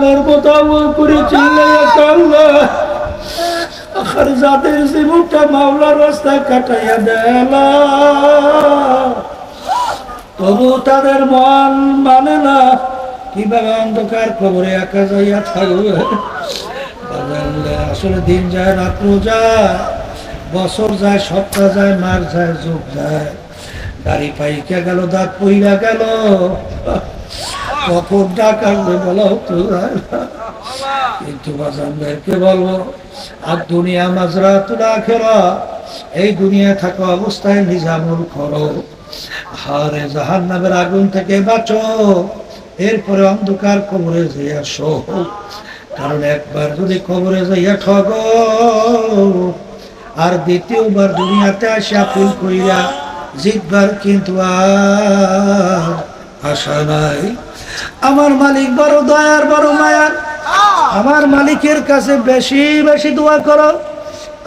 জানের বোতামো করে চিল্লাইয়া কান্না আর যাদের জীবনটা মাওলার রাস্তায় কাটাইয়া দেলা তবু তাদের মন মানে না কিভাবে অন্ধকার কবরে একা যাইয়া থাকবে। আসলে দিন যায় রাত্র যায়, বছর যায়, সপ্তাহ যায়, মাস যায়, যুগ যায়, গাড়ি পাইকা গেল, দাঁত পইরা গেল, কখন ডাক আসবে বলা হতো। কিন্তু বাজানদেরকে বলবো আর দুনিয়া মাজরাতুল আখিরাহ, এই দুনিয়ায় থাকা অবস্থায় নিজামুল করো, হারে জাহান্নামের আগুন থেকে বাঁচো, এরপরে অন্ধকার কবরে যাইয়া শো। কারণ একবার যদি কবরে যাইয়া ঠগো আর দ্বিতীয়বার দুনিয়াতে আসে আপিল কইরা জিতবার কিন্তু আর আশা নাই। আমার মালিক বড় দয়ার, বড় মায়ার। আমার মালিকের কাছে বেশি বেশি দোয়া করো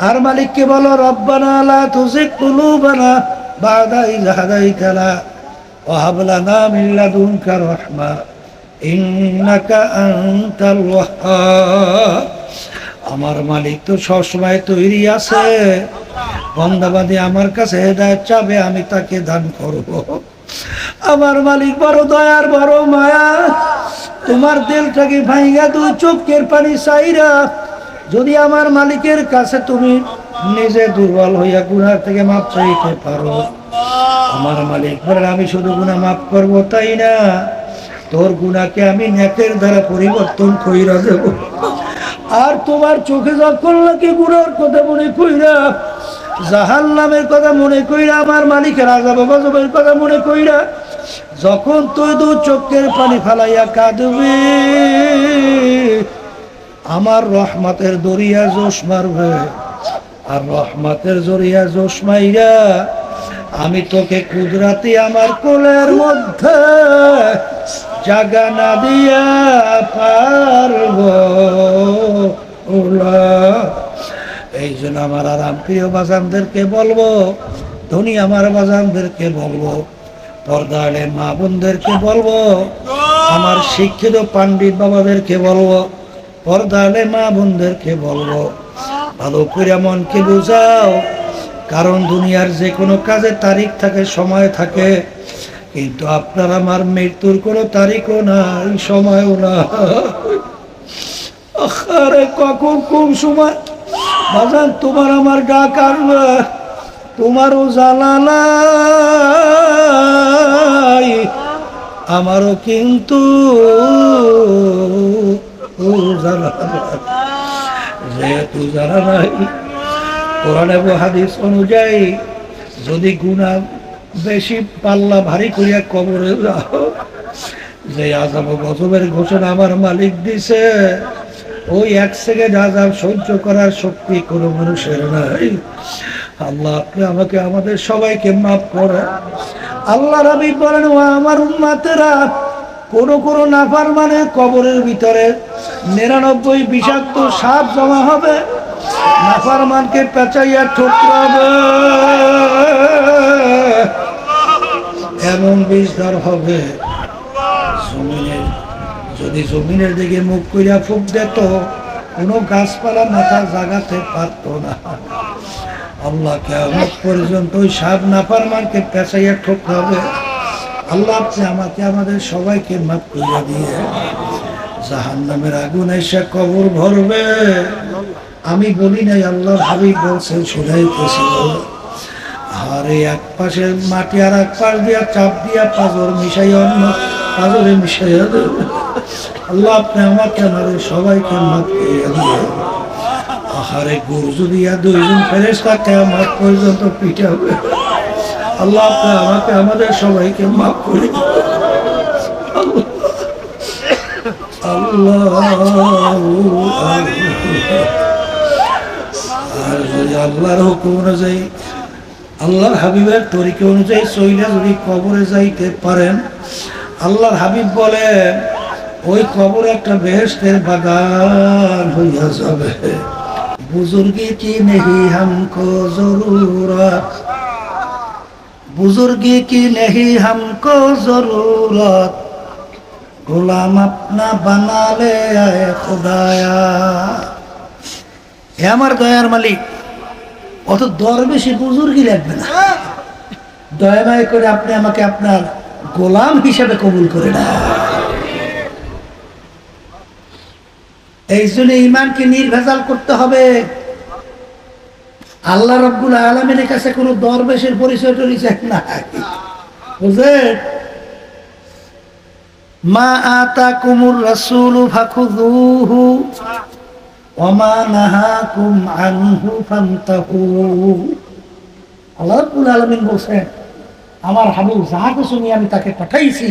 আর মালিককে বলো রব্বানা লা তুজিগ কুলুবানা বাদা ইয হাদাইতানা ওয়া হাব লানা মিন লাদুনকা রাহমা ইন্নাকা আনতাল ওয়াহ্হাব। আমার মালিক তো সবসময় তৈরি আছে, বান্দাবাদী আমার কাছে হেদায়েত চাবে, আমি তাকে দান করব। আমার মালিক বড় দয়ার, বড় মায়া। তোমার দিলটাকে ভাঙা দুই চোখের পানি চাইরা যদি আমার মালিকের কাছে তুমি নিজে দুর্বল হইয়া গুনাহ থেকে মাপ চাইতে পারো, আমার মালিক বলেন আমি শুধু গুনাহ মাফ করব তাই না, তোর গুনাহকে আমি নেকের দ্বারা পরিবর্তন কইরা দেব। আর তোমার চোখে যখন লাগে গুনার কথা মনে কইরা, জাহান্নামের কথা মনে কইরা, আমার মালিকের আযাব গজবের কথা মনে কইরা যখন তুই দু চোখের পানি ফালাইয়া কাঁদবি, আমার রহমতের দরিয়া জোশ মারবে। আর রহমতের জরিয়া জোশ মাইরা আমি তোকে কুদরাতি আমার কোলের মধ্যে জাগা না দিয়া পারব। এই জন্য আমার আরাম প্রিয় বাজানদেরকে বলবো, ধনী আমার বাজানদেরকে বলবো, পর্দালে মা বোনদেরকে বলবো, আমার শিক্ষিত পাণ্ডিত বাবাদেরকে বলবো, পর্দালে মা বোনদেরকে বলবো, ভালো করে মনকে বুঝাও। কারণ দুনিয়ার যে কোনো কাজে তারিখ থাকে, সময় থাকে, কিন্তু আপনার আমার মৃত্যুর কোনো তারিখও নাই, সময়ও না। আরে কখন কোন সময় বাজান তোমার আমার ডাক আসবে, তোমারও জানা নাই, আমারও কিন্তু জানা নাই। যেহেতু জানা নাই, কোরআন এবং হাদিস অনুযায়ী যদি গুনাহ বেশি পাল্লা ভারী করিয়া কবরে যাও, যে আযাব গজবের ঘোষণা আমার মালিক দিছে, ওই এক সেকেন্ড আযাব সহ্য করার শক্তি কোনো মানুষের নাই। আল্লাহ আপনি আমাকে আমাদের সবাইকে মাফ করে। আল্লাহ রাবি বলেন ও আমার উম্মতেরা, কোন কোন নাফরমানের কবরের ভিতরে 99 বিষাক্ত সাপ জমা হবে, নাফরমানকে পেঁচাইয়া ঠোকরাবে, এমন বিষধর হবে জমিনের, যদি জমিনের দিকে মুখ কইরা ফুক দিত কোনো গাছপালা মাথা জাগাতে পারত না। আল্লাহ কিয়ামত পর্যন্ত ওই সাপ নাফরমানকে পেঁচাইয়া ঠোকরাবে। আল্লাহ আপনি আমাকে আমাদের সবাইকে মাফ করিয়া দিয়ে জাহান্নামের আগুন এসে কবর ভরবে। আমি বলি নাই, আল্লাহর হাবিব বলছেন, শুনাইতেছি। আরে এক পাশে মাটি আর এক পাশ দিয়া চাপ দিয়া পাঁজর মিশাই, অন্য পাঁজরে মিশাইয়া দেবে। আল্লাহ আপনি আমাকে আমাদের সবাইকে মাফ করিয়া দিয়ে আহারে গুরজু দিয়া দুইজন ফেরেশতা কিয়ামত পর্যন্ত পিটাবে। আল্লাহ আপনি আমাকে আমাদের সবাইকে মাফ করে আল্লাহ। আর যদি আল্লাহর হুকুম অনুযায়ী, আল্লাহর হাবিবের তরিকা অনুযায়ী চইলে যদি কবরে যাইতে পারেন, আল্লাহর হাবিব বলেন ওই কবর একটা বেহেশতের বাগান হইয়া যাবে। বুজুর্গি কি নেহি হামকো জরুরত, বুজুর্গি কি নেহি হামকো জরুরত, গোলাম আপনা বানালে আয় খোদায়া। হে আমার দয়ার মালিক, অত দরবেশি বুজুর্গি লাগবে না, দয়া মায়া করে আপনি আমাকে আপনার গোলাম হিসেবে কবুল করে না। এই জন্য ইমানকে নির্ভেজাল করতে হবে। আল্লাহ রাব্বুল আলামিনের কাছে কোনো দরবেশের পরিচয় টরিচয় নাই, বুঝলেন? মা আতাকুমুর রাসূলু ফাখুযুহু ওয়া মা নাহাকুম আনহু ফান্তাহু। আল্লাহ রাব্বুল আলামিন বলেন, আমার হাবিব যা কিছু নিয়ে আমি তাকে পাঠাইছি,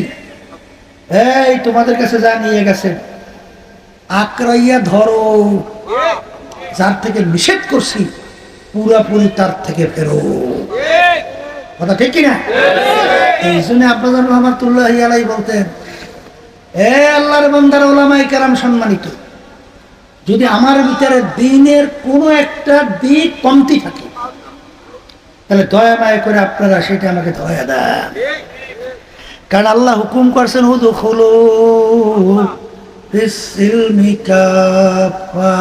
এই তোমাদের কাছে যা নিয়ে গেছে আকরাইয়া ধরো, যার থেকে নিষেধ করছি পুরাপুরি তার থেকে ফেরো। কথা ঠিক কিনা? এই জন্য আব্বাজান রহমাতুল্লাহি আলাইহি বলতেন, এ আল্লাহর বান্দার উলামায়ে কেরাম সম্মানিত, যদি আমার ভিতরে দ্বীনের কোনো একটা দিক কমতি থাকে তাহলে দয়া মায়া করে আপনারা সেটা আমাকে দয়া দেন। কারণ আল্লাহ হুকুম করছেন উদখুলু ফিস-সিলমি কাফা,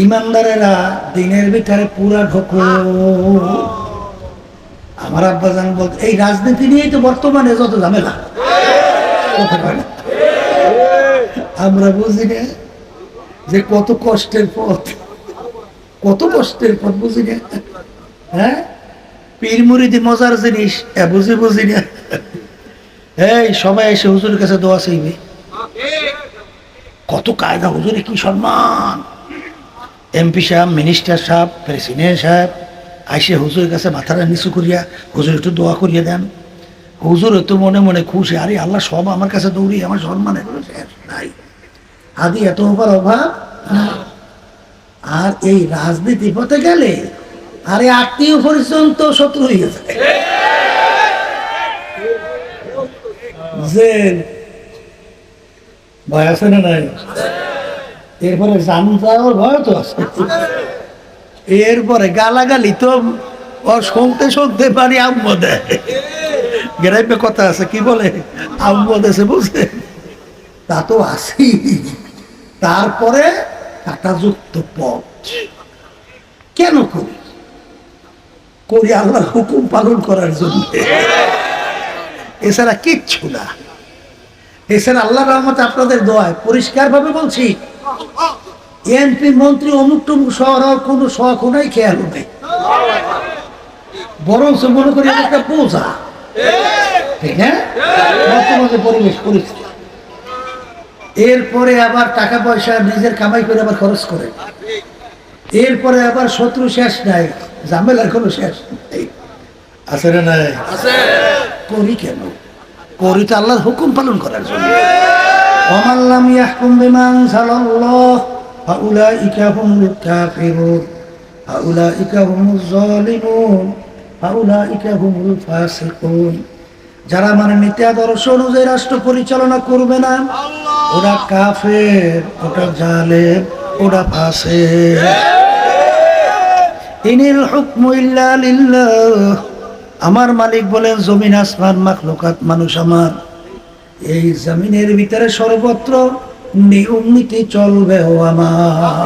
ইমানদারেরা দ্বীনের ভিতরে পুরা ঢোকো। আমার আব্বাজান বলতে, এই রাজনীতি নিয়েই তো বর্তমানে যত ঝামেলা। আমরা বুঝি না যে কত কষ্টের পথ, কত কষ্টের পথ বুঝি না। হ্যাঁ, পীর মুরিদি মজার জিনিস বুঝি না। এই সবাই এসে হুজুরের কাছে দোয়া চাইবে, কত কায়দা, হুজুরে কি সম্মান। এমপি সাহেব, মিনিস্টার সাহেব, প্রেসিডেন্ট সাহেব আইসে হুজুরের কাছে মাথাটা নিচু করিয়া, হুজুর একটু দোয়া করিয়া দেন। হুজুর তো মনে মনে খুশি, আরে আল্লাহ সব আমার কাছে দৌড়ি, আমার সম্মানে নাই, আদি এত অভাব। আর এই রাজনীতি পথে গেলে আরে আত্মীয় পর্যন্ত শত্রু হয়ে যায়। যে ভয় আছে না নাই? এরপরে জান যাওয়ার ভয় তো আছে। এরপরে গালাগালি তো শুনতে শুনতে পারি আম্মু দেয়, গ্রামে কথা আছে, কি বলে আম্মু দেশে, বুঝলে? তা তো আছি। তারপরে কাটাযুক্ত পথ কেন করি? করি আল্লাহর হুকুম পালন করার জন্য, এছাড়া কিচ্ছু না। এছাড়া আল্লাহর রহমতে আপনাদের দোয়ায় পরিষ্কার ভাবে বলছি, এমপি মন্ত্রী অমুক টমুক শহর হওয়ার কোনো শখ নাই, খেয়াল নেই, বরং মনে করি একটা বোঝা। ঠিক না? বর্তমানে পরিবেশ পরিস্থিতি। এরপরে আবার টাকা পয়সা নিজের কামাই করে আবার খরচ করে, এরপরে আবার শত্রু শেষ নাই, ঝামেলার কোনো শেষ নেই। আছে না নাই? করি কেন? করি তো আল্লাহর হুকুম পালন করার জন্য। ওমান লাম ইয়াহকুম বিমা আনজালাল্লাহ ফাউলাইকা হুমুল কাফিরুন ফাউলাইকা হুমুজ জালিমুন ফাউলাইকা হুমুল ফাসিকুন। যারা মানে নীতি আদর্শ অনুযায়ী রাষ্ট্র পরিচালনা করবে না, ওরা কাফের, ওটা জালেম, ওরা ফাসিক। ইনিল হুকমু ইল্লা লিল্লাহ, আমার মালিক বলেন জমিন আসমান মাখলুকাত মানুষ আমার, এই জমিনের ভিতরে সর্বত্র নিয়ম নীতি চলবে ও আমার।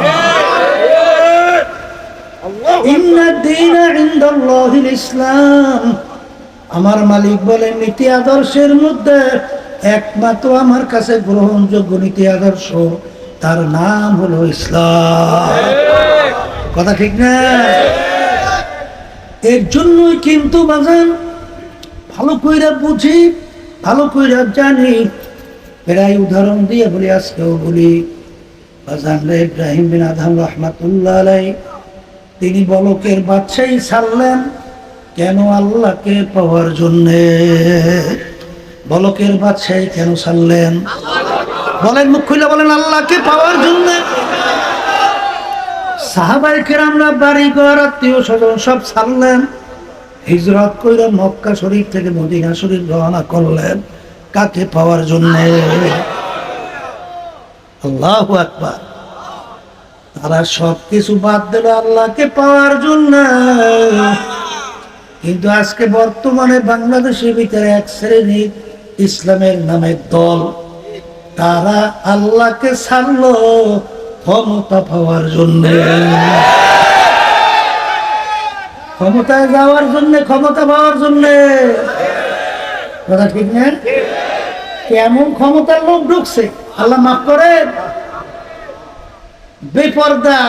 ইন্নাদ দীনা ইনদাল্লাহিল ইসলাম, আমার মালিক বলেন নীতি আদর্শের মধ্যে একমাত্র আমার কাছে গ্রহণযোগ্য নীতি আদর্শ, তার নাম হলো ইসলাম। কথা ঠিক না? এর জন্যই কিন্তু বাজান ভালো কইরা বুঝি, ভালো কইরা জানি, প্রায় উদাহরণ দিয়ে বলি, আজকেও বলি। বাজান ইব্রাহিম বিন আদহাম রহমাতুল্লাহ আলাইহি, তিনি বলকের বাদশাহী ছাড়লেন কেন? আল্লাহকে পাওয়ার জন্যে। বলকের বাদশাহী কেন ছাড়লেন? বলেন, মুখ খুলে বলেন, আল্লাহকে পাওয়ার জন্যে। সাহাবায়ে কেরামরা বাড়ি ঘর আত্মীয় স্বজন সব ছাড়লেন, হিজরত কইরা মক্কা শরীফ থেকে মদিনা শরীফ রওনা করলেন, কাকে পাওয়ার জন্য? আল্লাহু আকবার। তারা সব কিছু বাদ দিল আল্লাহকে পাওয়ার জন্য। কিন্তু আজকে বর্তমানে বাংলাদেশের ভিতরে এক শ্রেণীর ইসলামের নামে দল, তারা আল্লাহকে ছাড়লো ক্ষমতা পাওয়ার জন্য, ক্ষমতায় যাওয়ার জন্য, ক্ষমতা পাওয়ার জন্য। কথা ঠিক না? কেমন ক্ষমতার লোক ঢুকছে, আল্লাহ মাফ করে। বেপর্দা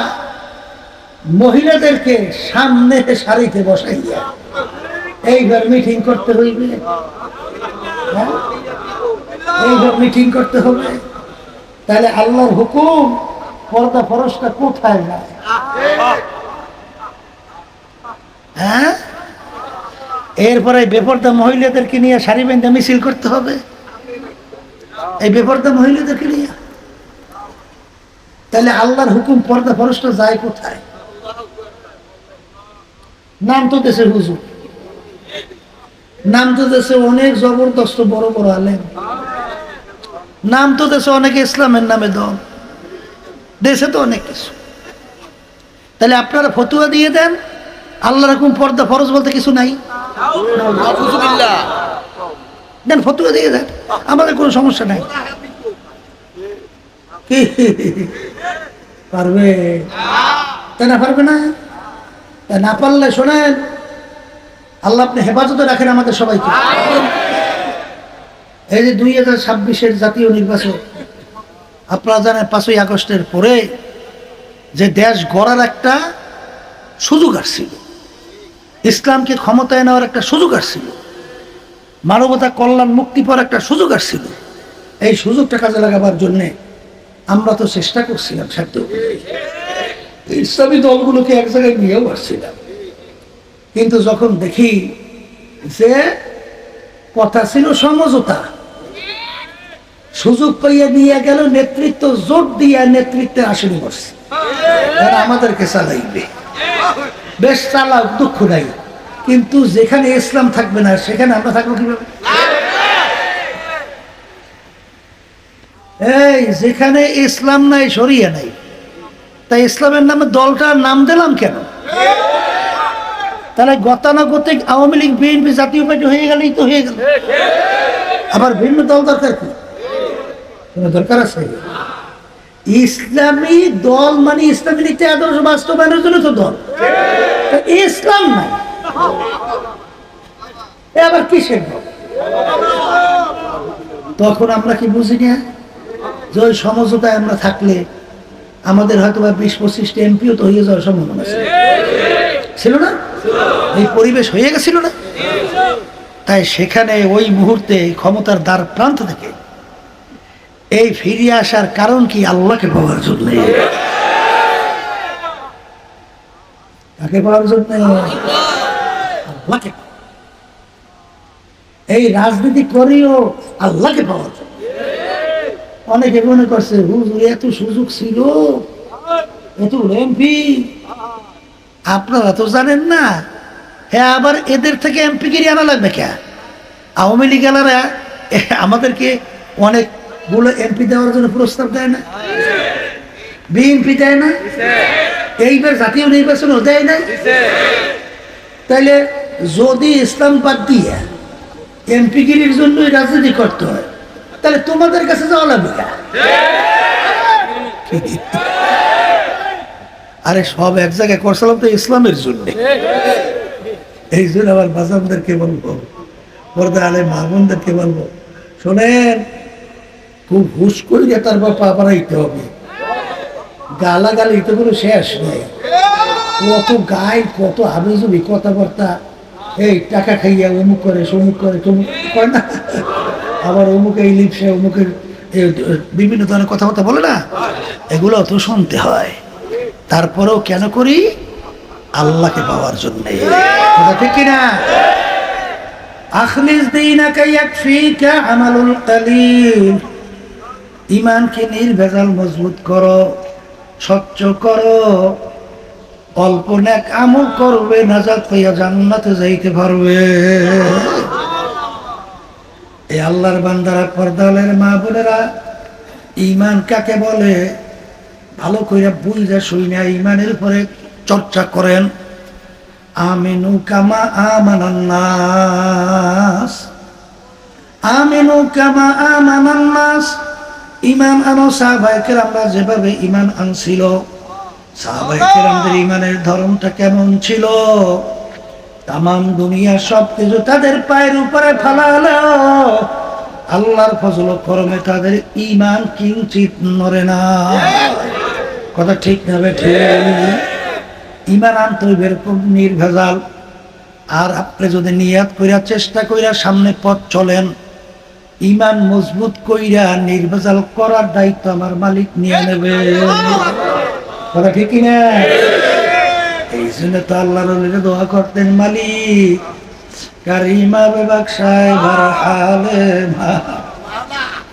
মহিলাদেরকে সামনে সারিতে বসাইয়া এইবার মিটিং করতে হইবে, এইবার মিটিং করতে হবে। তাহলে আল্লাহর হুকুম পর্দা ফরজটা কোথায় যায়? হ্যাঁ, এরপরে বেপর্দা মহিলাদেরকে নিয়ে সারি বেঁধে মিছিল করতে হবে, এই বেপর্দা মহিলাদেরকে নিয়ে। তাহলে আল্লাহর হুকুম পর্দা ফরজটা যায় কোথায়? নাম তো দেশে হুজুর, নাম তো দেশে অনেক জবরদস্ত বড় বড় আলেম, নাম তো দেশে অনেকে ইসলামের নামে দল, দেশে তো অনেক কিছু। তাহলে আপনারা ফতুয়া দিয়ে দেন আল্লাহর হুকুম পর্দা ফরজ বলতে কিছু নাই, দেন ফতুয়া দিয়ে দেন, আমাদের কোনো সমস্যা নাই। কি পারবে? তাই না পারবে না? তাই না পারলে শোনেন, আল্লাহ আপনি হেফাজতে রাখেন আমাদের সবাইকে। এই যে 2026-এর জাতীয় নির্বাচন, আপনারা জানেন 5ই আগস্টের পরে যে দেশ গড়ার একটা সুযোগ আসছিল, ইসলামকে ক্ষমতায় নেওয়ার একটা সুযোগ আসছিল, মানবতা কল্যাণ মুক্তি পাওয়ার একটা সুযোগ আসছিল। এই সুযোগটা কাজে লাগাবার জন্যে আমরা তো চেষ্টা করছিলাম, সাধ্য ইসলামী দলগুলোকে এক জায়গায় নিয়েও আসছিলাম। কিন্তু যখন দেখি যে কথা ছিল সমঝোতা, সুযোগ পাইয়া নিয়ে গেল নেতৃত্ব, জোট দিয়া নেতৃত্বের আসনে বসছে, তারা আমাদেরকে চালাইবে। বেশ চালাও, দুঃখ নাই, কিন্তু যেখানে ইসলাম থাকবে না সেখানে আমরা থাকবো কিভাবে? এই যেখানে ইসলাম নাই, শরিয়া নাই, তাই ইসলামের নামে দলটার নাম দিলাম কেন? তাহলে গতানুগতিক আওয়ামী লীগ, বিএনপি জাতীয় পার্টি হয়ে গেলেই তো হয়ে গেল, আবার ভিন্ন দল দরকার কি? কোনো দরকার আছে? ইসলামী দল মানে ইসলামী নীতি আদর্শ বাস্তবায়নের জন্য তো দল, ইসলাম নাই আবার কিসের দল? তখন আমরা কি বুঝি না যে ওই সমঝোতায় আমরা থাকলে আমাদের হয়তো বা 20-25টা এমপিও তো হয়ে যাওয়ার সম্ভাবনা ছিল না? এই পরিবেশ হয়ে গেছিল না? তাই সেখানে ওই মুহূর্তে ক্ষমতার দ্বার প্রান্ত থেকে এই ফিরিয়ে আসার কারণ কি? আল্লাহকে পাওয়ার জন্য। কাকে পাওয়ার জন্য? আল্লাহকে। এই রাজনীতি করিও আল্লাহকে পাওয়ার জন্য। অনেকে মনে করছে হুজুর এত সুযোগ ছিল, এত এমপি, আপনারা তো জানেন না। হ্যাঁ, আবার এদের থেকে এমপি গিরি আনা লাগবে কে? আওয়ামী লীগ এলারা আমাদেরকে অনেকগুলো এমপি দেওয়ার জন্য প্রস্তাব দেয় না, বিএনপি দেয় না, এইবার জাতীয় নির্বাচনও দেয় না। তাইলে যদি ইসলাম বাদ দিয়ে এমপি গিরির জন্যই রাজনীতি করতে হয়, তাহলে তোমাদের কাছে যাওয়া লাগবে। আরে সব এক জায়গায় করছিলাম তো ইসলামের জন্য। এই জন্য আবার বাজানদেরকে বলবো, পর্দা আলে মাহবুনদেরকে বলবো, শোনেন খুব হুশ করিয়া তার পা বাড়াইতে হবে। গালাগালি তো কোনো শেষ নেই, কত গায়ে কত আবেজবি কথাবার্তা, এই টাকা খাইয়া অমুক করে সমুক করে তমুক করে না, আবার অমুক এই লিপসে অমুকের বিভিন্ন ধরনের কথাবার্তা বলে না, এগুলো তো শুনতে হয়। তারপরেও কেন করি? আল্লাহকে পাওয়ার জন্য। কথা ঠিক কিনা? আখলিস দীনাকা ইয়াকফিকা আমালুল কালিল, ঈমানকে নির্ভেজাল মজবুত করো, স্বচ্ছ করো, অল্প নেক আমল করবে, নাজাত পাইয়া জান্নাতে যাইতে পারবে। এই আল্লাহর বান্দারা, পর্দালের মা বোনেরা, ঈমান কাকে বলে ভালো কইরা বুঝা শুইনা ঈমানের উপরে চর্চা করেন। আমিনু কামা আমানান নাস, আমিনু কামা আমানান নাস, ঈমান আনো সাহাবায়ে কেরামরা যেভাবে ঈমান আনছিল। সাহাবায়ে কেরামদের ঈমানের ধরনটা কেমন ছিল? তাম দুনিয়া সবকিছু তাদের পায়ের উপরে ফেলালো, আল্লাহর ফজল ও করমে তাদের ঈমান কিঞ্চিত নড়ে না। কথা ঠিক না বেঠে? ঈমান আনতে হইবে এরকম নির্ভেজাল। আর আপনি যদি নিয়াত কইরা চেষ্টা কইরা সামনে পথ চলেন, ঈমান মজবুত কইরা নির্ভেজাল করার দায়িত্ব আমার মালিক নিয়ে নেবে। কথা ঠিক না? এই জন্য তো আল্লাহর ওলিরা দোয়া করতেন, মালিক কারিমা বেবাকশায় বারহালে মা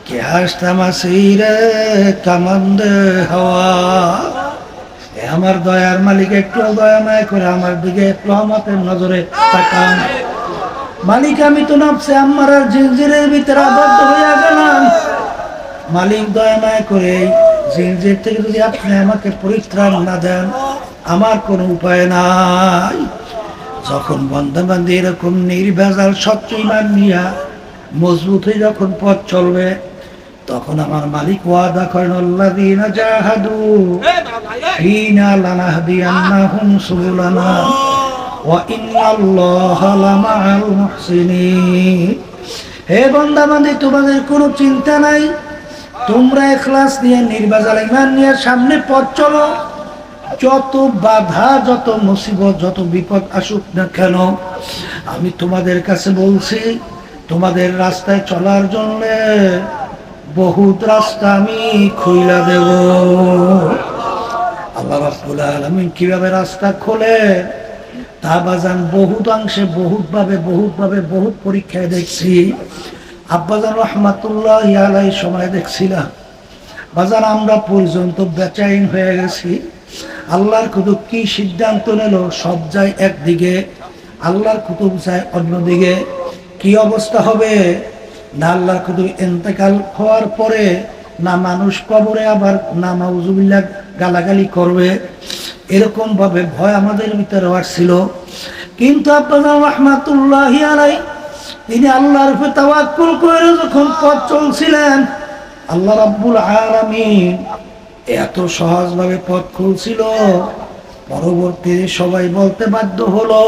কে হাসতা মাসিরে কামান্দে হাওয়া। আমার দয়ার মালিক একটু দয়া মায়া করে আমার দিকে একটু রহমতের নজরে তাকান। মালিক আমি তো নফসে আম্মারার জিনজিরের ভিতরে আবদ্ধ হইয়া গেলাম। মালিক দয়া মায়া করে জিনজির থেকে যদি আপনি আমাকে পরিত্রাণ না দেন, আমার কোনো উপায় নাই। যখন বন্দাবান্দি এরকম নির্ভেজাল স্বচ্ছ ঈমান নিয়া মজবুত হয়ে যখন পথ চলবে, তখন আমার মালিক ওয়াদা করেন, আল্লাযীনা জাহাদু ফীনা লানাহদিয়ান্নাহুম সুবুলানা ওয়া ইন্নাল্লাহা লামাআল মুহসিনিন। হে বান্দাবান্দি, তোমাদের কোনো চিন্তা নাই, তোমরা ইখলাস নিয়ে নির্ভেজাল ঈমান নিয়ে সামনে পথ চলো। যত বাধা, যত মুসিবত, যত বিপদ আসুক না কেন, আমি তোমাদের কাছে বলছি, তোমাদের রাস্তায় চলার জন্য বহুত রাস্তা আমি খুইলা দেব। আল্লাহ রাব্বুল আলামিন কিভাবে রাস্তা খোলে তা বাজান বহুত অংশে বহুত পরীক্ষায় দেখছি। আব্বাজান রহমাতুল্লাহি আলাইহি সময় দেখছিলাম বাজান, আমরা পর্যন্ত বেচাইন হয়ে গেছি। আল্লাহর কুতুব কি সিদ্ধান্ত নিল? সব যায় একদিকে, আল্লাহর কুতুব যায় অন্যদিকে। কি অবস্থা হবে? না আল্লাহর কুতুব ইন্তেকাল হওয়ার পরে না মানুষ কবরে আবার না নাউজুবিল্লাহ গালাগালি করবে, এরকম ভাবে ভয় আমাদের ভিতরে আসছিল। কিন্তু আপনারা রাহমাতুল্লাহি আলাইহি তিনি আল্লাহর উপর তাওয়াক্কুল করে যখন পথ চলছিলেন, আল্লাহ রাব্বুল আলামিন এত সহজভাবে পথ খুলছিল, পরবর্তী সবাই বলতে বাধ্য হলো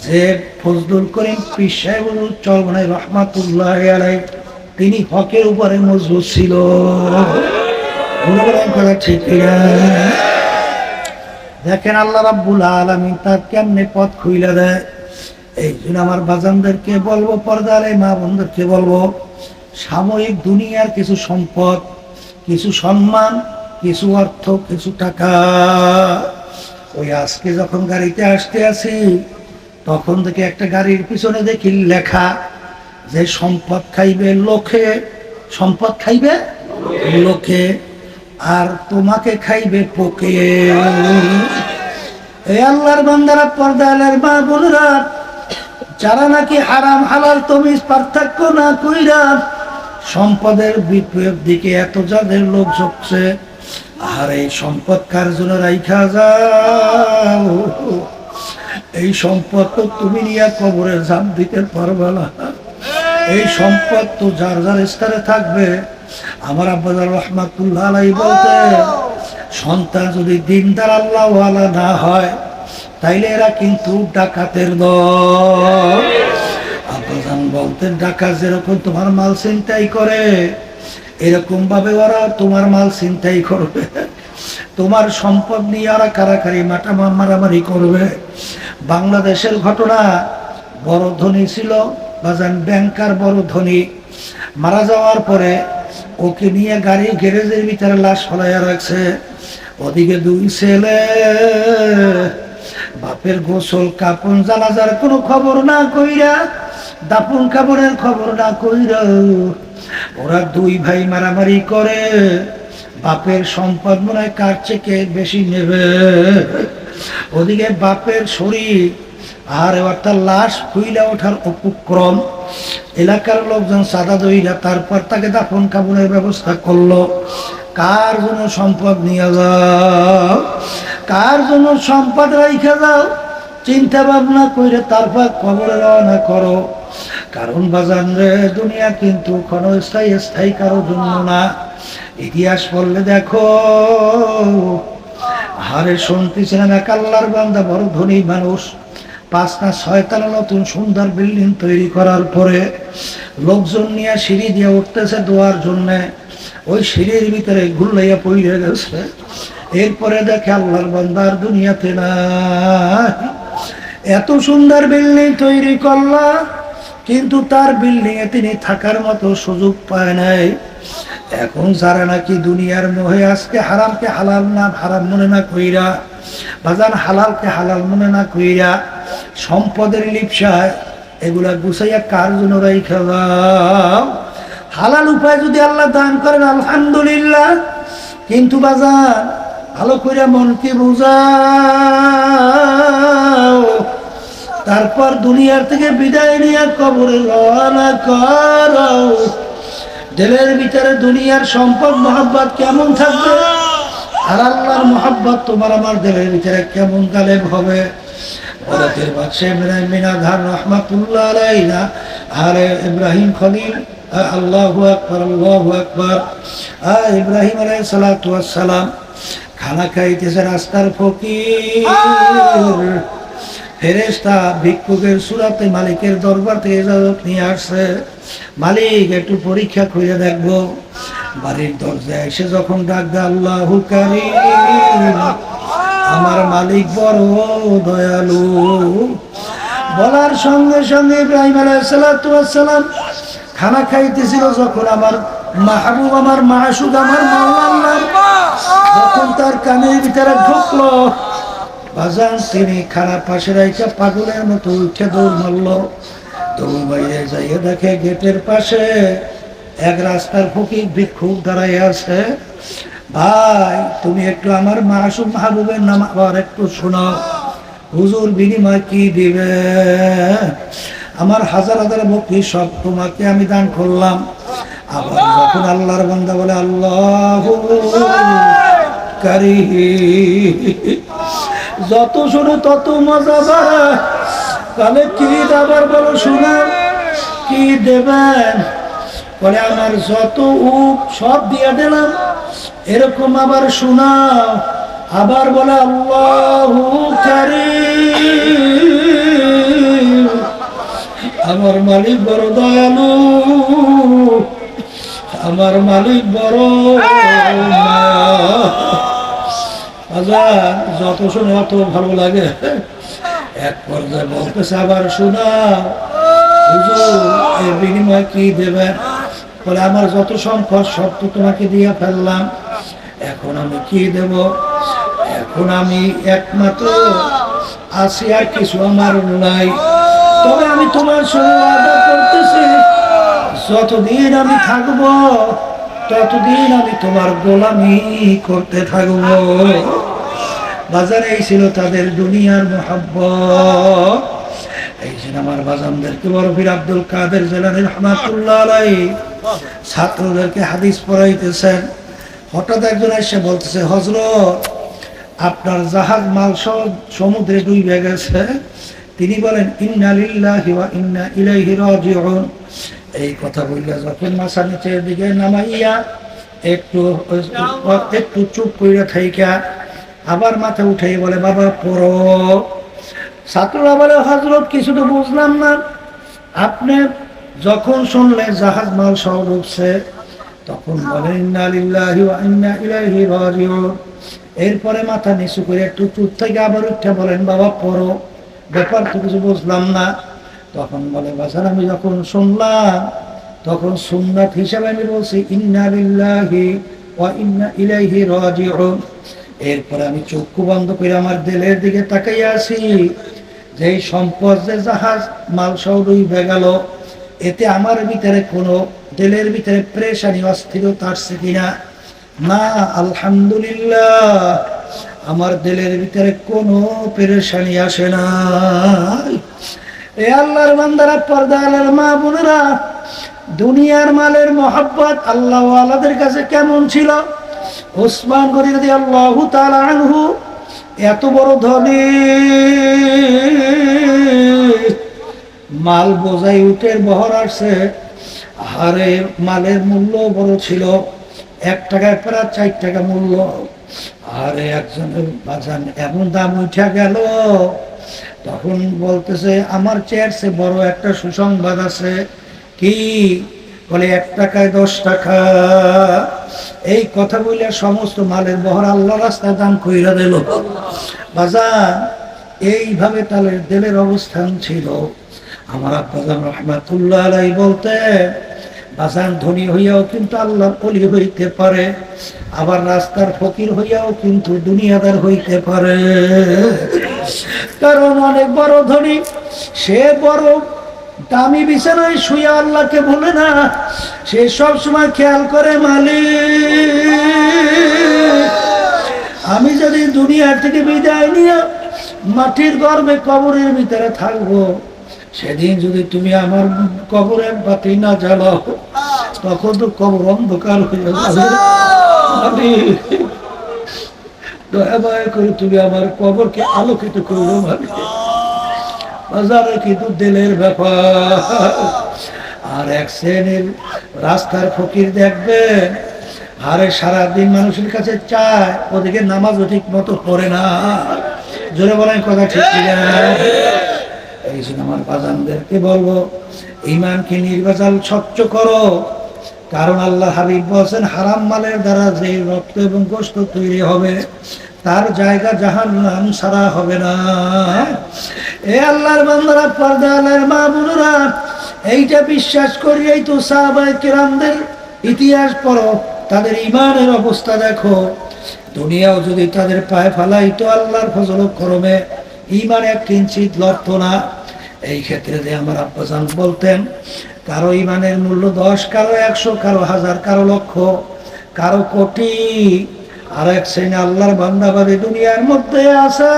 যে ফজলুল করিম পীর সাহেবুল চরমনাই রহমাতুল্লাহি আলাইহি তিনি হকের উপরে মজবুত ছিল। কথা ঠিক না? দেখেন আল্লাহ রাব্বুল আলামিন তার কেমনে পথ খুইলা দেয়। এই জন্য আমার বাজানদেরকে বলবো, পর্দার এই মা বোনদেরকে বলবো, সাময়িক দুনিয়ার কিছু সম্পদ, কিছু সম্মান, কিছু অর্থ, কিছু টাকা, ওই আজকে যখন গাড়িতে আসতে আছি তখন থেকে একটা গাড়ির পিছনে দেখি লেখা যে সম্পদ খাইবে লোকে, সম্পদ খাইবে লোকে, আর তোমাকে খাইবে পোকে। এই আল্লাহর বান্দারা, পর্দার মা বোনেরা, যারা নাকি হারাম হালাল তমিজ পার্থক্য না কইরা সম্পদের বিপরীত দিকে এত যাদের লোক ঝুঁকছে, আর এই সম্পদ কার জন্য রাইখা যাও? এই সম্পদ তো তুমি নিয়ে কবরে ঝাঁপ দিতে পারবে না। এই সম্পদ তো যার যার স্তরে থাকবে। আমার আব্বাজান রহমাতুল্লাহ আলাইহি বলতে, সন্তান যদি দিনদার আল্লাহওয়ালা না হয় তাইলে এরা কিন্তু ডাকাতের দল। আব্বাজান বলতেন, ডাকাত যেরকম তোমার মাল ছিনতাই করে, এরকম ভাবে ওরা তোমার মাল ছিনতাই করবে, তোমার সম্পদ নিয়ে ওরা কারাকারি মারামারি করবে। বাংলাদেশের ঘটনা, বড় ধনী ছিল বাজান, ব্যাংকার বড় ধনী, মারা যাওয়ার পরে ওকে নিয়ে গাড়ি গ্যারেজের ভিতরে লাশ ফলাইয়া রাখছে। ওদিকে দুই ছেলে, বাপের গোসল কাপন জানাজার কোনো খবর না কইরা, দাফন কাপড়ের খবর না কইরা ওরা দুই ভাই মারামারি করে। বাপের সম্পদ মনে হয় কার থেকে বেশি নেবে। ওদিকে বাপের শরীর আর একটা লাশ খুইলা ওঠার উপক্রম। এলাকার লোকজন সাদা দইরা তারপর তাকে দাফন কাপড়ের ব্যবস্থা করলো। কার জন্য সম্পদ নিয়ে যাও, কার জন্য সম্পদ রাইখা যাও, চিন্তা ভাবনা করে তারপর কবরে রওনা করো। কারণ বাজান রে, দুনিয়া কিন্তু ক্ষণস্থায়ী, স্থায়ী কারোর জন্য না। ইতিহাস পড়লে দেখো, হারে শুনতেছিলাম এক আল্লাহর বান্দা, বড় ধনী মানুষ, 5 না 6 তলা নতুন সুন্দর বিল্ডিং তৈরি করার পরে লোকজন নিয়ে সিঁড়ি দিয়ে উঠতেছে দোয়ার জন্য। ওই সিঁড়ির ভিতরে ঘুরলাইয়া পড়ে গেছে। এরপরে দেখে আল্লাহর বান্দার দুনিয়াতে না। এত সুন্দর বিল্ডিং তৈরি করলা, কিন্তু তার বিল্ডিং এ তিনি থাকার মতো সুযোগ পায় নাই। এখন যারা নাকি দুনিয়ার মোহে আজকে হারামকে হালাল না হারাম মনে না কইরা, বাজান হালালকে হালাল মনে না কইরা সম্পদের লিপসায় এগুলা গুছাইয়া কার জন্য রাইখা দাও। হালাল উপায় যদি আল্লাহ দান করেন আলহামদুলিল্লাহ, কিন্তু বাজান ভালো করে মনকে বুঝাও। তারপর দুনিয়ার থেকে বিদায় নিয়ে কবরে রওনা করো। দিলের ভিতরে দুনিয়ার সম্পদ মহব্বত কেমন থাকবে, আর আল্লাহর মহব্বত তোমার আমার দিলের ভিতরে কেমন গালেব হবে। বরাতের বাদশা ইব্রাহিম বিন আদহাম রাহমাতুল্লাহ আলাইহি, আরে ইব্রাহিম খলিল, আল্লাহু আকবার, আল্লাহু আকবার। ইব্রাহিম আলাইহিস সালাতু ওয়াস সালাম খানা খাইতেছে, রাস্তার ফকির ফেরেশতা ভিক্ষুকের সুরাতে মালিকের দরবার থেকে ইজাজত নিয়ে আসছে, মালিক একটু পরীক্ষা করে দেখবো। বাড়ির দরজায় এসে যখন ডাক দেয় আল্লাহু কারীম, আমার মালিক বড় দয়ালু, বলার সঙ্গে সঙ্গে ইব্রাহিম আলাইহিস সালাতু ওয়াস সালাম খানা খাইতেছিল, যখন আমার মাহবুব, আমার মাশউক, আমার মাওলানা যখন তার কানের ভিতরে ঢুকলো, বাজান তিনি খানা পাশে রাইখা পাগলের মতো উঠে দৌড় মারল। দৌড় বাইরে যাইয়ে দেখে গেটের পাশে এক রাস্তার ফকির ভিক্ষুক দাঁড়াই আছে। ভাই, তুমি একটু আমার মাসুম মাহবুবের নাম আবার একটু শোনাও, হুজুর বিনিময় কি দিবে? আমার হাজার হাজার বকরি সব তোমাকে আমি দান করলাম। আবার যখন আল্লাহর বান্দা বলে আল্লাহু কারীম, যত শুনো তত মজা বাড়ে। তাহলে কি আবার বলো, শোনা কি দেবেন? বলে আমার যত উপ সব দিয়ে দিলাম। এরকম আবার শোনা, আবার বলে আল্লাহু কারীম, আমার মালিক বড় দয়ালু, আমার মালিক বড় আজান। যত শুনে অত ভালো লাগে। এক পর্যায়ে বলতেছে আবার শোনা, হুজুর এর বিনিময় কি দেবেন? বলে আমার যত সম্পদ সব তো তোমাকে দিয়ে ফেললাম, এখন আমি কি দেব? এখন আমি একমাত্র আছি, আর কিছু আমার নাই। তবে আমি তোমার সঙ্গে ওয়াদা করতেছি, যতদিন আমি থাকবো ততদিন আমি তোমার গোলামি করতে থাকবো। বাজারে এই ছিল তাদের দুনিয়ার মহব্বত। এই যে আমার বাজানদেরকে বড় পীর আব্দুল কাদের জিলানী রাহমাতুল্লাহ আলাইহি ছাত্রদেরকে হাদিস পড়াইতেছেন। হঠাৎ একজন এসে বলতেছে, হযরত আপনার জাহাজ মাল সহ সমুদ্রে ডুবে গেছে। তিনি বলেন ইন্না লিল্লাহি ওয়া ইন্না ইলাইহি রাজিউন। এই কথা বললে যখন মাথা নিচের দিকে নামাইয়া একটু চুপ কইরা থাইকা আবার মাথা উঠাই বলে বাবা পড়ো। ছাত্ররা বলে হযরত কিছু তো বুঝলাম না, আপনি যখন শুনলেন জাহাজ মাল সহ ডুবছে তখন বলেন ইন্না লিল্লাহি ওয়া ইন্না ইলাইহি রাজিউন। এরপরে মাথা নিচু করে একটু চুপ থেকে আবার উঠে বলেন বাবা পড়ো, ব্যাপার তো কিছু বুঝলাম না। তখন বলে বাজার আমি যখন শুনলাম তখন সুন্নাত হিসাবে আমি বলছি ইন্না লিল্লাহি ওয়া ইন্না ইলাইহি রাজিউন। এরপরে আমি চক্ষু বন্ধ করে আমার দিলের দিকে তাকাইয়া আছি, যে সম্পদ যে জাহাজ মাল সহ ডুবে গেল, এতে আমার ভিতরে কোনো দিলের ভিতরে প্রেশানি অস্থিরতা আসছে কিনা? না, আলহামদুলিল্লাহ আমার দিলের ভিতরে কোনো পেরেশানি আসে না। এ আল্লাহর বান্দারা, পর্দা আলার মা বোনেরা, দুনিয়ার মালের মহব্বত আল্লাহ ওয়ালাদের কাছে কেমন ছিল? উসমান গনি রাদিয়াল্লাহু তাআলা আনহু এত বড় ধনী, মাল বোঝাই উটের বহর আসছে, আরে মালের মূল্য বড় ছিল, 1 টাকায় প্রায় 4 টাকা মূল্য। আরে একজনের বাজান এমন দাম উঠা গেল, তখন বলতেছে আমার চেয়ার সে বড় একটা সুসংবাদ আছে। কি বলে? 1 টাকায় 10 টাকা। এই কথা বলে সমস্ত মালের বহর আল্লাহ রাস্তায় দান কইরা দিল। বাজান এইভাবে তাদের দিলের অবস্থান ছিল। আমার আব্বাজান রহমাতুল্লাহ আলাইহি বলতে, বাজান ধনী হইয়াও কিন্তু আল্লাহর ওলি হইতে পারে, আবার রাস্তার ফকির হইয়াও কিন্তু দুনিয়াদার হইতে পারে। কারণ অনেক বড় ধনী, সে বড় দামি বিছানায় শুয়ে আল্লাহকে বলে না, সে সব সময় খেয়াল করে মালিক আমি যদি দুনিয়া থেকে বিদায় নিয়ে মাটির গর্ভে কবরের ভিতরে থাকবো, সেদিন যদি তুমি আমার কবরের বাতি না জ্বালাও, তখন তো কবর অন্ধকার হয়ে যাবে। দয়া মায়া করে তুমি আমার কবরকে আলোকিত করলো। বাজারে কিন্তু দিলের ব্যাপার। আর এক শ্রেণীর রাস্তার ফকির দেখবে, আরে সারাদিন মানুষের কাছে চায়, ওদিকে নামাজও ঠিক মতো পড়ে না। জোরে বলেন কথা ঠিক কিনা? এই জন্য আমার বাজানদেরকে বলবো, ঈমানকে নির্বাচন স্বচ্ছ করো। কারণ আল্লাহ হাবিব বলেন, হারাম মালের দ্বারা যে রক্ত এবং গোশত তৈরি হবে, তার জায়গা জাহান্নাম ছাড়া হবে না। এ আল্লাহর বান্দারা, পর্দা আলের মা বোনেরা, এইটা বিশ্বাস করিয়াই তো সাহাবায়ে কেরামদের ইতিহাস পড়ো, তাদের ঈমানের অবস্থা দেখো। দুনিয়াও যদি তাদের পায়ে ফালাইতো, আল্লাহর ফজল করমে ঈমান 1 কিঞ্চিত লড়তো না। এই ক্ষেত্রে যে আমার আব্বাজান বলতেন, কারো ঈমানের মূল্য 10, কারো 100, কারো 1000, কারো লক্ষ, কারো কোটি। আর এক শ্রেণী আল্লাহর বান্দাবাদী দুনিয়ার মধ্যে আছে,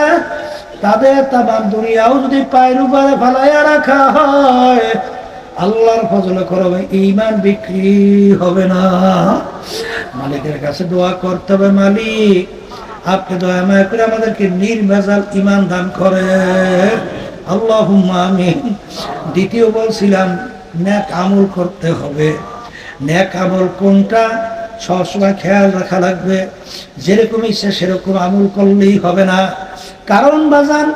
তাদের তামাম দুনিয়াও যদি পায়ের উপরে ফালাইয়া রাখা হয়, আল্লাহর ফজলে করবে ঈমান বিক্রি হবে না। মালিকের কাছে দোয়া করতে হবে, মালিক আপনি দয়া মায়া করে আমাদেরকে নির্ভেজাল ঈমান দান করেন, আল্লাহুম্মা আমিন। দ্বিতীয় বলছিলাম, নেক আমল করতে হবে। নেক আমল কোনটা সবসময় খেয়াল রাখা লাগবে। যেরকম ইচ্ছে সেরকম আমল করলেই হবে না। কারণ বাজান,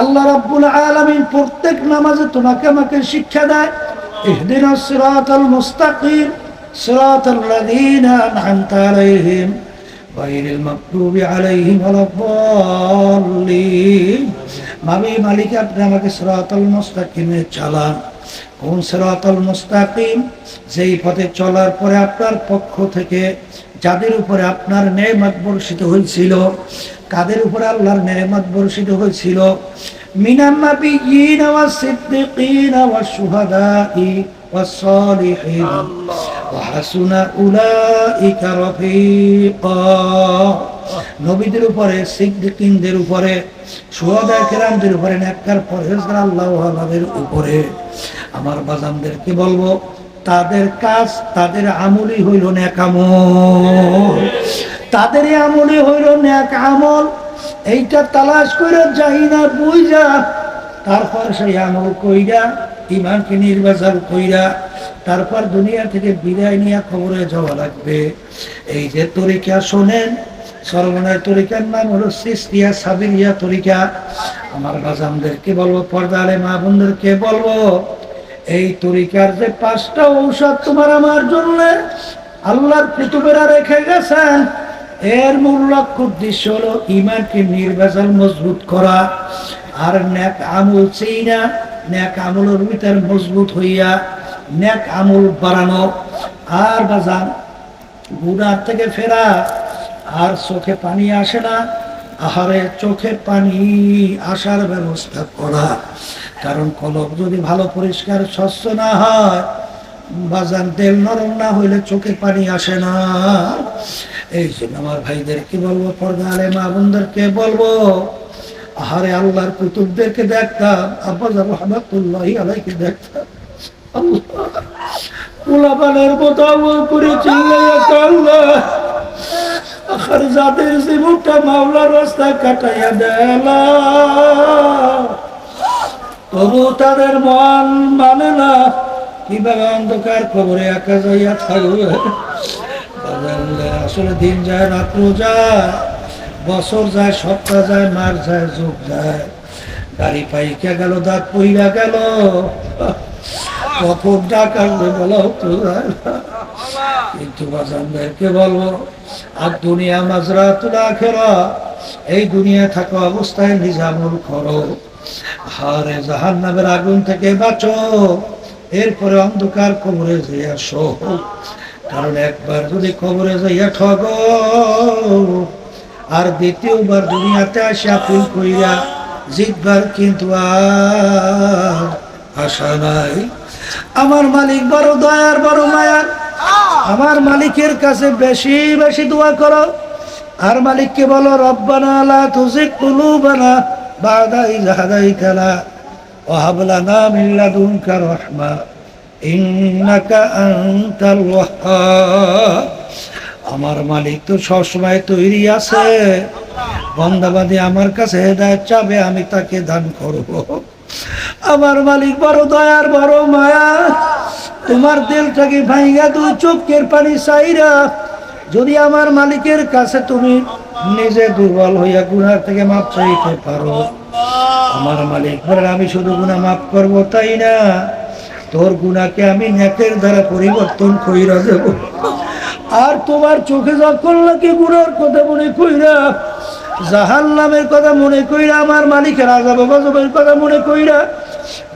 আল্লাহ রাব্বুল আলামিন প্রত্যেক নামাজে তোমাকে আমাকে শিক্ষা দেয়, ইহদিনাস সিরাতাল মুস্তাকিম সিরাতাল লাযীনা আন'আমতা আলাইহিম গায়রিল মাগদুবি আলাইহিম ওয়ালাদ-দাল্লিন। মালিক আপনি আমাকে সিরাতাল মুস্তাকিমে চালান। কোন সিরাতাল মুস্তাকিম? যেই পথে চলার পরে আপনার পক্ষ থেকে যাদের উপরে আপনার নেয়ামত বর্ষিত হয়েছিল, কাদের উপরে আল্লাহর নেয়ামত বর্ষিত হয়েছিল? মিনান নাবিয়্যিন ওয়াস সিদ্দিকিন ওয়াস শুহাদাই ওয়াস সালিহিন ওয়া হাসুনা উলাইকা রাফিকা। নবীদের উপরে, সিদ্দিকিনদের উপরে, শুহাদা কেরামদের উপরে, নেককার পরহেজগার আল্লাহওয়ালাদের উপরে। আমার বাজানদেরকে বলবো, তাদের কাজ, তাদের আমলই হইল নেক আমল। তাদের আমলই হইল নেক আমল। এইটা তালাশ করে যাই না বুঝা, তারপর সেই আমল কইরা ঈমানকে নির্বাচন কইরা তারপর দুনিয়া থেকে বিদায় নিয়ে কবরে যাওয়া লাগবে। এই যে তরিকা শোনেন, সর্বনায় তরিকার নাম হলো চিশতিয়া সাবিরিয়া তরিকা। আমার বাজানদেরকে বলবো, পর্দা আলে মা বোনদেরকে বলবো, এই তরিকার যে 5টা ঔষধ তোমার আমার জন্য আল্লাহর কুতুবেরা রেখে গেছেন, এর মূল লক্ষ্য উদ্দেশ্য হলো ঈমানকে নির্ভেজাল মজবুত করা, আর নেক আমল চিনা, নেক আমলের ভিতর মজবুত হইয়া নেক আমল বাড়ানো। আর বাজান, গুনাহ থেকে ফেরা, আর চোখে পানি আসে না, আহারে চোখে পানি আসার ব্যবস্থা করা। কারণ কলব যদি ভালো পরিষ্কার স্বচ্ছ না হয়, বাজান তেল নরম না হইলে চোখে পানি আসে না। এই জন্য আমার ভাইদেরকে বলবো, পর্দা আলে মা বোনদেরকে বলবো, আহারে আল্লাহর কুতুবদেরকে দেখতাম, আব্বাজান রহমাতুল্লাহি আলাইহি দেখতাম, আল্লাহ পোলাপানের কথা করে চিল্লাইয়া আল্লাহ, আখার যাদের জীবনটা মাওলার রাস্তায় কাটাইয়া দেলা, তবু তাদের মন মানে না কিভাবে অন্ধকার কবরে একা যাইয়া থাকবে। আসলে দিন যায়, রাত্র যায়, বছর যায়, সপ্তাহ যায়, মাস যায়, যুগ যায়, গাড়ি পাইকা গেল, দাঁত পইরা গেল, কখন ডাক আসবে বলা হতো যায় না। কিন্তু বাজানদেরকে বলবো, আর দুনিয়া মাজরাতুল আখিরাহ, এই দুনিয়া থাকা অবস্থায় নিজামুল করো, হারে জাহান্নামের আগুন থেকে বাঁচো, এরপরে অন্ধকার কবরে যাইয়া শো। কারণ একবার যদি কবরে যাইয়া ঠগো, আর দ্বিতীয়বার দুনিয়াতে আসা ফুল কইরা জিতবার কিন্তু আর আশা নাই। আমার মালিক বড় দয়ার, বড় মায়ার। আমার মালিকের কাছে বেশি বেশি দোয়া করো, আর মালিককে বলো, রব্বানা লা তুজিগ কুলুবানা বাদা ইয হাদাইতানা ওয়া হাব লানা মিন লাদুনকা রাহমা ইন্নাকা আনতাল ওয়াহ্হাব। আমার মালিক তো সবসময় তৈরি আছে, বান্দাবাদী আমার কাছে হেদায়েত চাবে, আমি তাকে দান করব। আমার মালিক বড় দয়ার, বড় মায়া। তোমার দিলটাকে ভাঙা দুই চোখের পানি চাইরা যদি আমার মালিকের কাছে তুমি নিজে দুর্বল হইয়া গুনাহ থেকে মাপ চাইতে পারো, আমার মালিক বলে, আমি শুধু গুনাহ মাফ করব তাই না, তোর গুনাহকে আমি নেকের দ্বারা পরিবর্তন কইরা দেব। আর তোমার চোখে যখন নাকি গুনার কথা মনে কইরা, জাহান্নামের কথা মনে কইরা, আমার মালিকের আযাব গজবের কথা মনে কইরা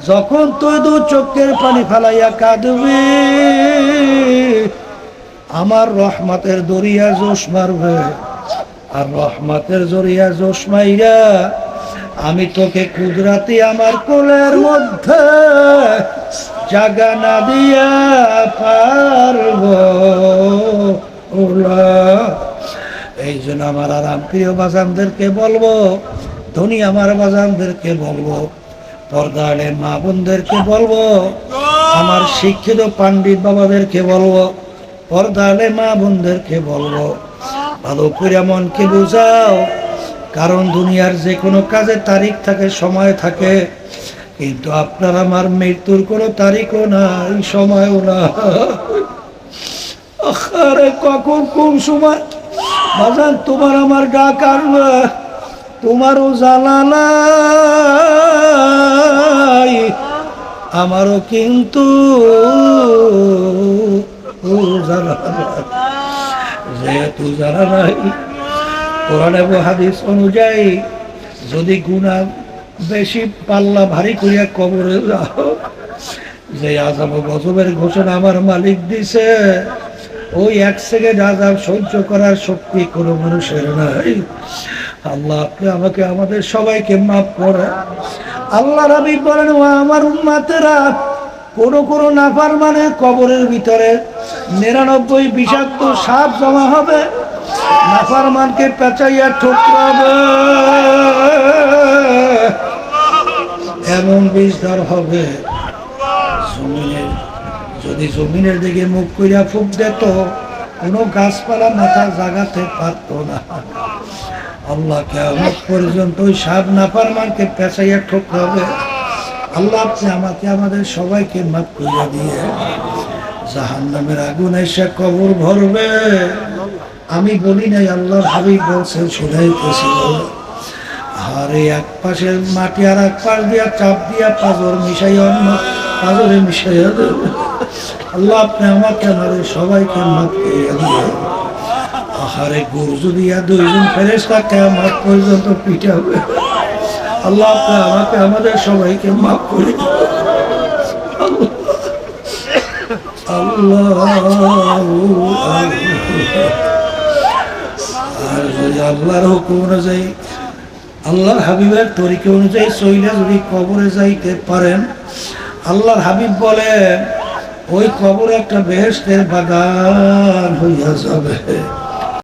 যখন তুই দু চোখের পানি ফালাইয়া কাঁদবি, আমার রহমতের দরিয়া জোশ মারবে। আর রহমতের জরিয়া জোশ মাইরা আমি তোকে কুদরাতি আমার কোলের মধ্যে জাগা না দিয়া পারব। এই জন্য আমার আরাম প্রিয় বাজানদেরকে বলবো, ধনী আমার বাজানদেরকে বলবো, পর্দালে মা বোনদেরকে বলবো, আমার শিক্ষিত পাণ্ডিত বাবাদেরকে বলবো, পর্দালে মা বোনদেরকে বলবো, ভালো করে মনকে বুঝাও। কারণ দুনিয়ার যে কোনো কাজে তারিখ থাকে, সময় থাকে, কিন্তু আপনার আমার মৃত্যুর কোনো তারিখও নাই, সময়ও না। আরে কখন কোন সময় বাজান তোমার আমার ডাক আসবে, তোমারও জানা নাই, আমারও কিন্তু জানা নাই। যেহেতু জানা নাই, কোরআন এবং হাদিস অনুযায়ী যদি গুনাহ বেশি পাল্লা ভারী করিয়া কবরে যাও, যে আযাব গজবের ঘোষণা আমার মালিক দিছে, ওই এক সেকেন্ড আযাব সহ্য করার শক্তি কোনো মানুষের নাই। আল্লাহ আপনি আমাকে আমাদের সবাইকে মাফ করে। আল্লাহ হাবিব বলেন, ও আমার উম্মতেরা, কোন নাফরমানে কবরের ভিতরে 99 বিষাক্ত সাপ জমা হবে, নাফরমানকে পেঁচাইয়া ঠুকরাবে, এমন বিষধর হবে, জমিনের যদি জমিনের দিকে মুখ কইরা ফুক দিত, কোনো গাছপালা মাথা জাগাতে পারত না। আল্লাহ কিয়ামত পর্যন্ত ওই সাপ নাফরমানকে পেঁচাইয়া ঠুকরাবে। আল্লাহ আপনি আমাকে আমাদের সবাইকে মাফ করিয়া দিয়ে জাহান্নামের আগুন এসে কবর ভরবে। আমি বলি নাই, আল্লাহর হাবিব বলছেন, শুনাইতেছি। আরে এক পাশে মাটি আর এক পাশ দিয়া চাপ দিয়া পাঁজর মিশাই, অন্য পাঁজরে মিশাইয়া দেবে। আল্লাহ আপনি আমাকে আমাদের সবাইকে মাফ করিয়া দিয়ে আহারে গুরজু দিয়া দুইজন ফেরেশতা কিয়ামত পর্যন্ত পিটাবে। আল্লাহ আপনি আমাকে আমাদের সবাইকে মাফ করে আল্লাহ। আর যদি আল্লাহর হুকুম অনুযায়ী, আল্লাহর হাবিবের তরিকা অনুযায়ী চইলা যদি কবরে যাইতে পারেন, আল্লাহর হাবিব বলেন ওই কবর একটা বেহেশতের বাগান হইয়া যাবে।